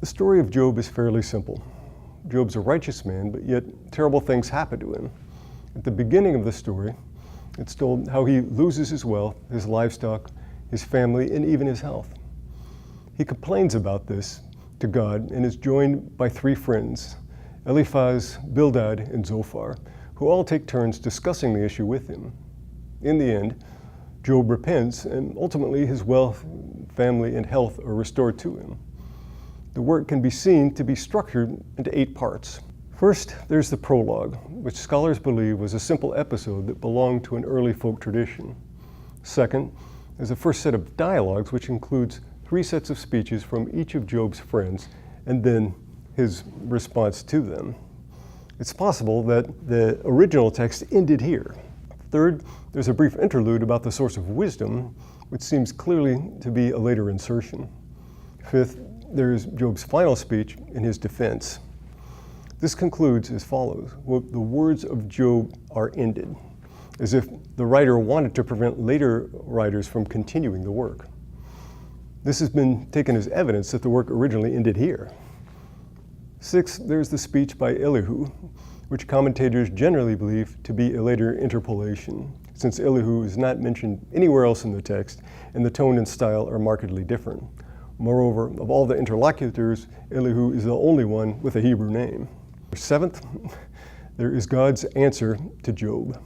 The story of Job is fairly simple. Job's a righteous man, but yet terrible things happen to him. At the beginning of the story, it's told how he loses his wealth, his livestock, his family, and even his health. He complains about this to God and is joined by three friends, Eliphaz, Bildad, and Zophar, who all take turns discussing the issue with him. In the end, Job repents, and ultimately his wealth, family, and health are restored to him. The work can be seen to be structured into 8 parts. First, there's the prologue, which scholars believe was a simple episode that belonged to an early folk tradition. Second, there's a first set of dialogues, which includes 3 sets of speeches from each of Job's friends, and then his response to them. It's possible that the original text ended here. Third, there's a brief interlude about the source of wisdom, which seems clearly to be a later insertion. Fifth, there's Job's final speech in his defense. This concludes as follows. Well, the words of Job are ended, as if the writer wanted to prevent later writers from continuing the work. This has been taken as evidence that the work originally ended here. Sixth, there's the speech by Elihu, which commentators generally believe to be a later interpolation, since Elihu is not mentioned anywhere else in the text, and the tone and style are markedly different. Moreover, of all the interlocutors, Elihu is the only one with a Hebrew name. Seventh, there is God's answer to Job.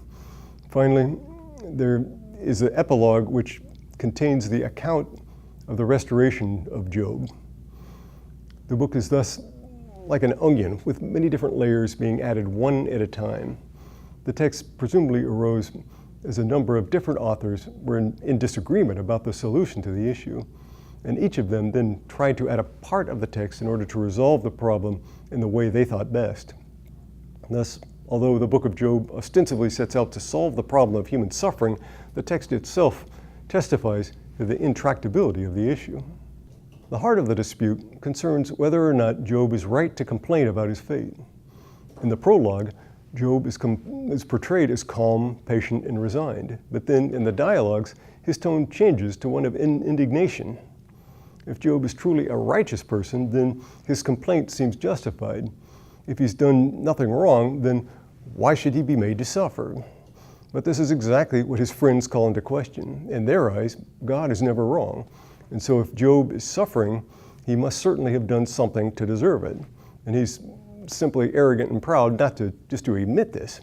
Finally, there is the epilogue, which contains the account of the restoration of Job. The book is thus like an onion, with many different layers being added one at a time. The text presumably arose as a number of different authors were in disagreement about the solution to the issue, and each of them then tried to add a part of the text in order to resolve the problem in the way they thought best. Thus, although the book of Job ostensibly sets out to solve the problem of human suffering, the text itself testifies to the intractability of the issue. The heart of the dispute concerns whether or not Job is right to complain about his fate. In the prologue, Job is portrayed as calm, patient, and resigned, but then in the dialogues, his tone changes to one of indignation. If Job is truly a righteous person, then his complaint seems justified. If he's done nothing wrong, then why should he be made to suffer? But this is exactly what his friends call into question. In their eyes, God is never wrong. And so if Job is suffering, he must certainly have done something to deserve it. And he's simply arrogant and proud not to admit this.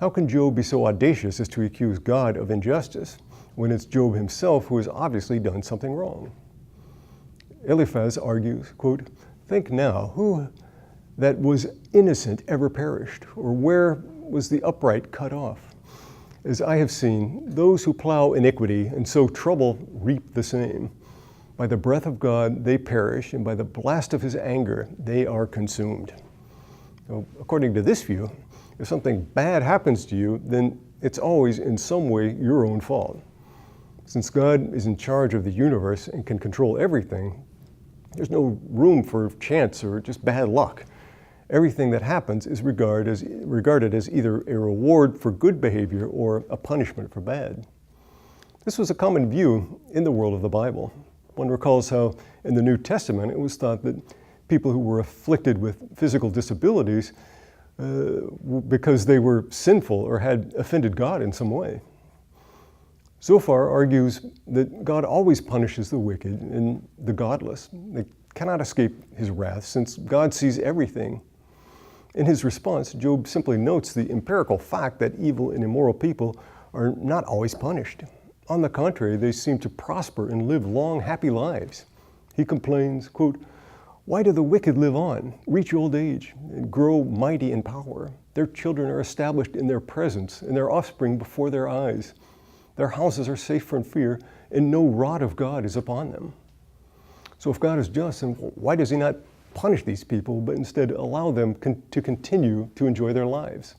How can Job be so audacious as to accuse God of injustice when it's Job himself who has obviously done something wrong? Eliphaz argues, quote, "Think now, who that was innocent ever perished, or where was the upright cut off? As I have seen, those who plow iniquity and sow trouble reap the same. By the breath of God they perish, and by the blast of his anger they are consumed." So, according to this view, if something bad happens to you, then it's always in some way your own fault. Since God is in charge of the universe and can control everything, there's no room for chance or just bad luck. Everything that happens is regarded as either a reward for good behavior or a punishment for bad. This was a common view in the world of the Bible. One recalls how in the New Testament it was thought that people who were afflicted with physical disabilities because they were sinful or had offended God in some way. Zophar argues that God always punishes the wicked and the godless. They cannot escape his wrath since God sees everything. In his response, Job simply notes the empirical fact that evil and immoral people are not always punished. On the contrary, they seem to prosper and live long, happy lives. He complains, quote, "Why do the wicked live on, reach old age, and grow mighty in power? Their children are established in their presence, and their offspring before their eyes. Their houses are safe from fear, and no rod of God is upon them." So if God is just, then why does he not punish these people, but instead allow them to continue to enjoy their lives?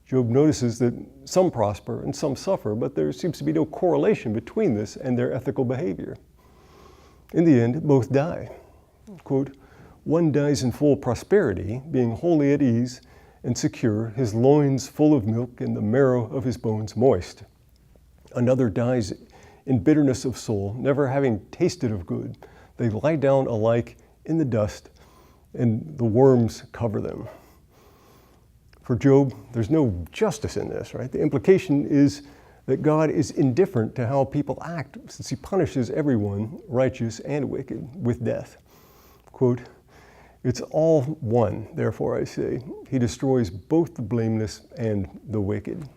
Job notices that some prosper and some suffer, but there seems to be no correlation between this and their ethical behavior. In the end, both die. Quote, "One dies in full prosperity, being wholly at ease and secure, his loins full of milk and the marrow of his bones moist. Another dies in bitterness of soul, never having tasted of good. They lie down alike in the dust, and the worms cover them. For Job, there's no justice in this, right? The implication is that God is indifferent to how people act, since he punishes everyone, righteous and wicked, with death. Quote, "It's all one, therefore I say, he destroys both the blameless and the wicked."